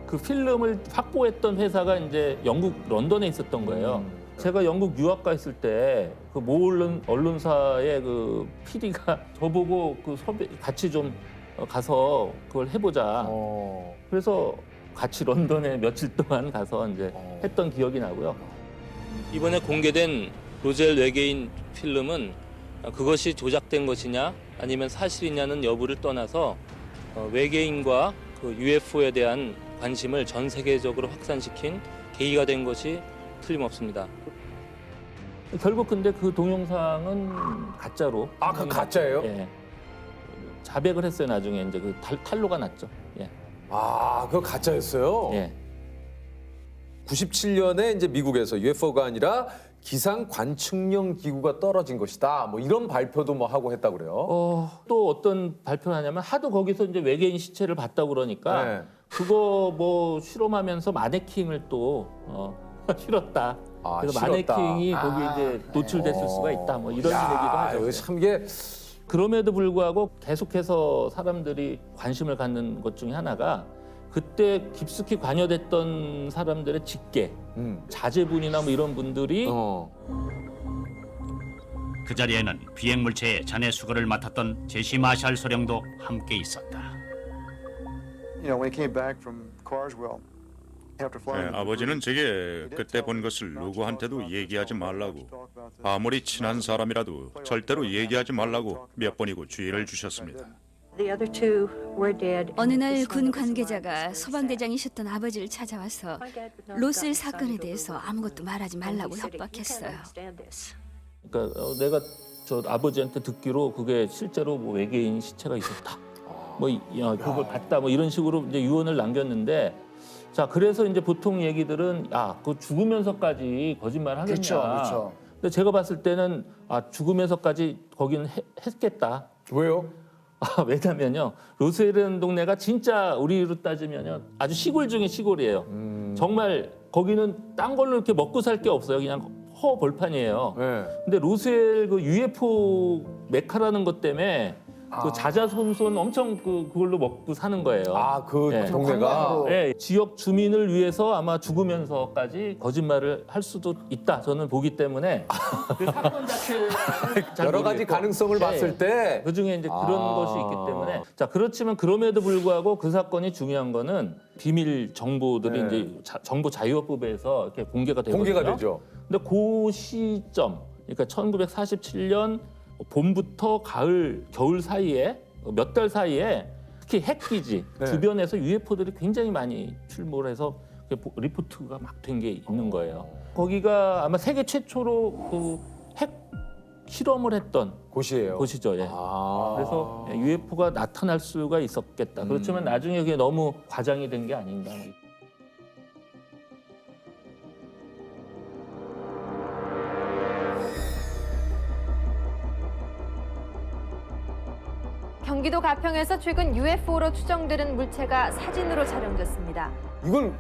그 필름을 확보했던 회사가 이제 영국 런던에 있었던 거예요. 제가 영국 유학 가 있을 때 그 모 언론사의 그 PD가 저보고 그 같이 좀 가서 그걸 해보자. 그래서 같이 런던에 며칠 동안 가서 이제 했던 기억이 나고요. 이번에 공개된 로젤 외계인 필름은 그것이 조작된 것이냐 아니면 사실이냐는 여부를 떠나서 외계인과 그 UFO에 대한 관심을 전 세계적으로 확산시킨 계기가 된 것이 틀림없습니다. 결국 근데 그 동영상은 가짜로. 그 가짜예요? 예. 자백을 했어요. 나중에 이제 그 탄로가 났죠. 예. 그거 가짜였어요? 예. 97년에 이제 미국에서 UFO가 아니라 기상 관측용 기구가 떨어진 것이다. 뭐 이런 발표도 뭐 하고 했다고 그래요. 또 어떤 발표를 하냐면 하도 거기서 이제 외계인 시체를 봤다고 그러니까 그거 뭐 실험하면서 마네킹을 또 실었다. 그래서 실었다. 마네킹이 거기 이제 노출됐을 수가 있다. 뭐 이런 얘기도 하죠. 참 이게 그럼에도 불구하고 계속해서 사람들이 관심을 갖는 것 중에 하나가 그때 깊숙이 관여됐던 사람들의 직계, 자제분이나 뭐 이런 분들이 그 자리에는 비행물체의 잔해 수거를 맡았던 제시 마샬 소령도 함께 있었다. 아버지는 제게 그때 본 것을 누구한테도 얘기하지 말라고, 아무리 친한 사람이라도 절대로 얘기하지 말라고 몇 번이고 주의를 주셨습니다. 어느 날 군 관계자가 소방대장이셨던 아버지를 찾아와서 로스웰 사건에 대해서 아무것도 말하지 말라고 협박했어요. 그러니까 내가 저 아버지한테 듣기로 그게 실제로 뭐 외계인 시체가 있었다. 뭐 그걸 봤다. 뭐 이런 식으로 이제 유언을 남겼는데, 자 그래서 이제 보통 얘기들은 그 죽으면서까지 거짓말 하겠냐. 그렇죠. 근데 제가 봤을 때는 죽으면서까지 거기는 했겠다. 왜요? 왜냐면요, 로스웰이라는 동네가 진짜 우리로 따지면요 아주 시골 중에 시골이에요. 정말 거기는 딴 걸로 이렇게 먹고 살 게 없어요. 그냥 허벌판이에요. 근데 로스웰 그 UFO 메카라는 것 때문에 그 자자손손 엄청 그걸로 먹고 사는 거예요. 그 동네가? 네, 지역 주민을 위해서 아마 죽으면서까지 거짓말을 할 수도 있다. 저는 보기 때문에 그 사건 자체를 여러 가지 가능성을 봤을 때 그 중에 이제 그런 것이 있기 때문에 그렇지만 그럼에도 불구하고 그 사건이 중요한 거는 비밀 정보들이 이제 정보 자유화법에서 이렇게 공개가 되거든요. 공개가 되죠. 근데 그 시점, 그러니까 1947년 봄부터 겨울 사이에 몇 달 사이에 특히 핵기지 주변에서 UFO들이 굉장히 많이 출몰해서 리포트가 막 된 게 있는 거예요. 거기가 아마 세계 최초로 그 핵 실험을 했던 곳이죠. 예. 그래서 UFO가 나타날 수가 있었겠다. 그렇지만 나중에 그게 너무 과장이 된 게 아닌가. 경기도 가평에서 최근 UFO로 추정되는 물체가 사진으로 촬영됐습니다. 이걸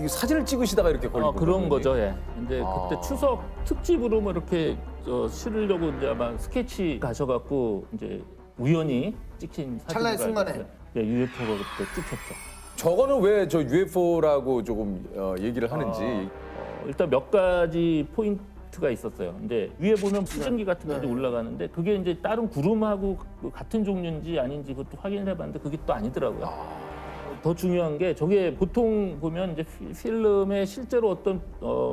이 사진을 찍으시다가 이렇게 걸린 그런 거죠, 예. 근데 그때 추석 특집으로 뭐 이렇게 실으려고 이제 아마 스케치 가셔갖고 이제 우연히 찍힌 찰나의 사진으로 순간에. 알고 있어요. 네, UFO가 그때 찍혔죠. 저거는 왜 저 UFO라고 조금 얘기를 하는지. 일단 몇 가지 포인트가 있었어요. 이제 위에 보면 수증기 같은 것들이 올라가는데 그게 이제 다른 구름하고 같은 종류인지 아닌지 그것도 확인을 해봤는데 그게 또 아니더라고요. 더 중요한 게 저게 보통 보면 이제 필름에 실제로 어떤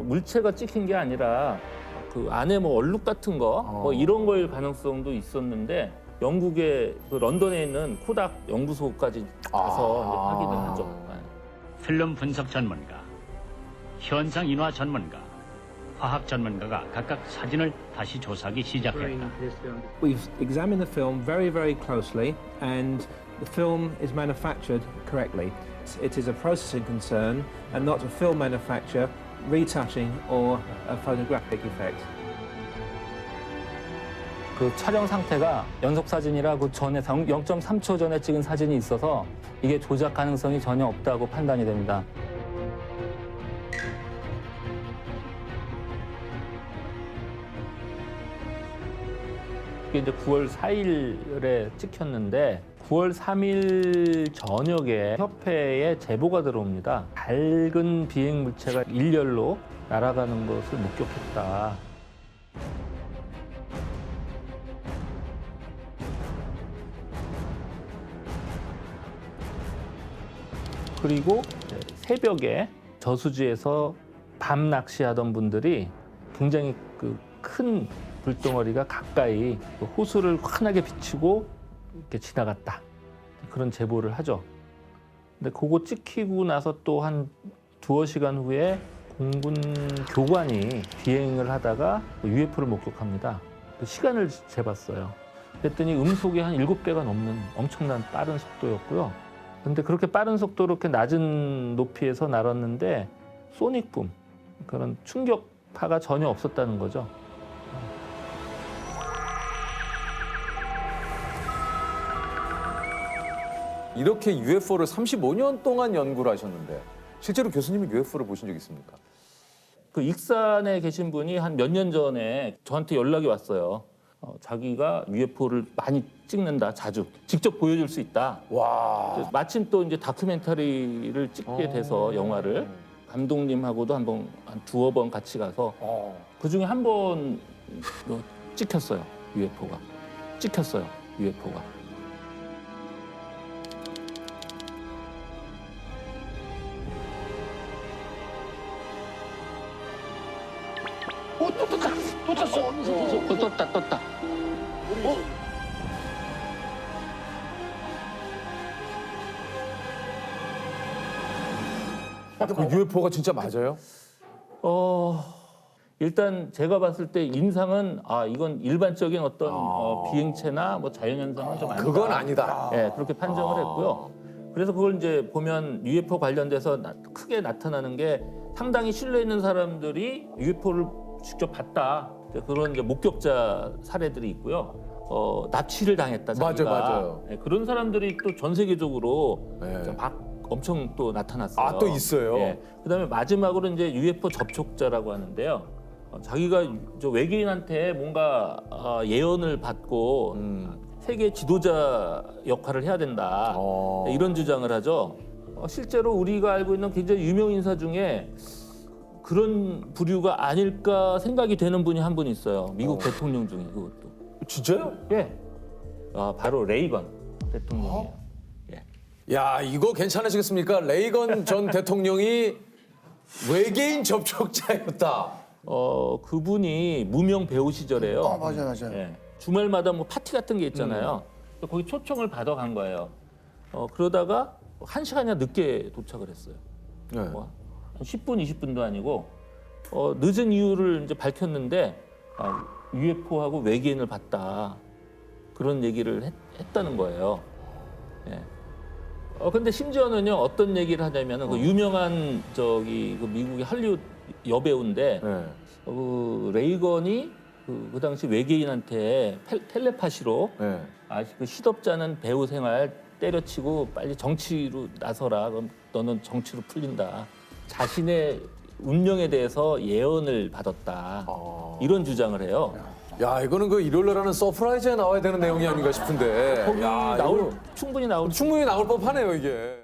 물체가 찍힌 게 아니라 그 안에 뭐 얼룩 같은 거 뭐 이런 거일 가능성도 있었는데 영국의 그 런던에 있는 코닥 연구소까지 가서 이제 확인을 하죠. 필름 분석 전문가, 현상 인화 전문가, 화학 전문가가 각각 사진을 다시 조사하기 시작했다. We've examined the film very, very closely, and the film is manufactured correctly. It is a processing concern and not a film manufacturer retouching or a photographic effect. 그 촬영 상태가 연속 사진이라 그 전에 0.3초 전에 찍은 사진이 있어서 이게 조작 가능성이 전혀 없다고 판단이 됩니다. 이게 이제 9월 4일에 찍혔는데 9월 3일 저녁에 협회에 제보가 들어옵니다. 밝은 비행 물체가 일렬로 날아가는 것을 목격했다. 그리고 새벽에 저수지에서 밤 낚시하던 분들이 굉장히 그 큰 불덩어리가 가까이 호수를 환하게 비추고 이렇게 지나갔다. 그런 제보를 하죠. 근데 그거 찍히고 나서 또 한 두어 시간 후에 공군 교관이 비행을 하다가 UFO를 목격합니다. 그 시간을 재봤어요. 그랬더니 음속이 한 7배가 넘는 엄청난 빠른 속도였고요. 근데 그렇게 빠른 속도로 이렇게 낮은 높이에서 날았는데 소닉붐, 그런 충격파가 전혀 없었다는 거죠. 이렇게 UFO를 35년 동안 연구를 하셨는데 실제로 교수님이 UFO를 보신 적 있습니까? 그 익산에 계신 분이 한 몇 년 전에 저한테 연락이 왔어요. 자기가 UFO를 많이 찍는다, 자주. 직접 보여줄 수 있다. 와. 마침 또 이제 다큐멘터리를 찍게 돼서 영화를 감독님하고도 한 두어 번 같이 가서 그 중에 한 번 찍혔어요, UFO가. 찍혔어요, UFO가. 떴다. 그 UFO가 진짜 맞아요? 일단 제가 봤을 때 인상은 이건 일반적인 어떤 비행체나 뭐 자연현상은 좀 아니다. 그건 아니다. 네, 그렇게 판정을 했고요. 그래서 그걸 이제 보면 UFO 관련돼서 크게 나타나는 게 상당히 신뢰 있는 사람들이 UFO를 직접 봤다. 그런 이제 목격자 사례들이 있고요. 납치를 당했다. 자기가. 맞아요. 네, 그런 사람들이 또 전 세계적으로 막 엄청 또 나타났어요. 또 있어요? 네. 그다음에 마지막으로 이제 UFO 접촉자라고 하는데요. 자기가 저 외계인한테 뭔가 예언을 받고 세계 지도자 역할을 해야 된다. 이런 주장을 하죠. 실제로 우리가 알고 있는 굉장히 유명 인사 중에 그런 부류가 아닐까 생각이 되는 분이 한 분 있어요. 미국 대통령 중에 그것도. 진짜요? 예. 바로 레이건 대통령이에요. 야, 이거 괜찮으시겠습니까? 레이건 전 대통령이 외계인 접촉자였다. 그분이 무명 배우 시절에요. 맞아요. 예. 주말마다 뭐 파티 같은 게 있잖아요. 거기 초청을 받아간 거예요. 그러다가 1시간이나 늦게 도착을 했어요. 뭐 한 10분, 20분도 아니고 늦은 이유를 이제 밝혔는데 UFO하고 외계인을 봤다. 그런 얘기를 했다는 거예요. 예. 근데 심지어는요 어떤 얘기를 하냐면은 그 유명한 그 미국의 할리우드 여배우인데 그 레이건이 그 당시 외계인한테 텔레파시로 네. 그 시덥잖은 배우 생활 때려치고 빨리 정치로 나서라. 그럼 너는 정치로 풀린다. 자신의 운명에 대해서 예언을 받았다. 이런 주장을 해요. 야, 이거는 그 일요일날 하는 서프라이즈에 나와야 되는 내용이 아닌가 싶은데. 거기 야, 나올 이거 충분히 나올 충분히 나올 법하네요, 이게.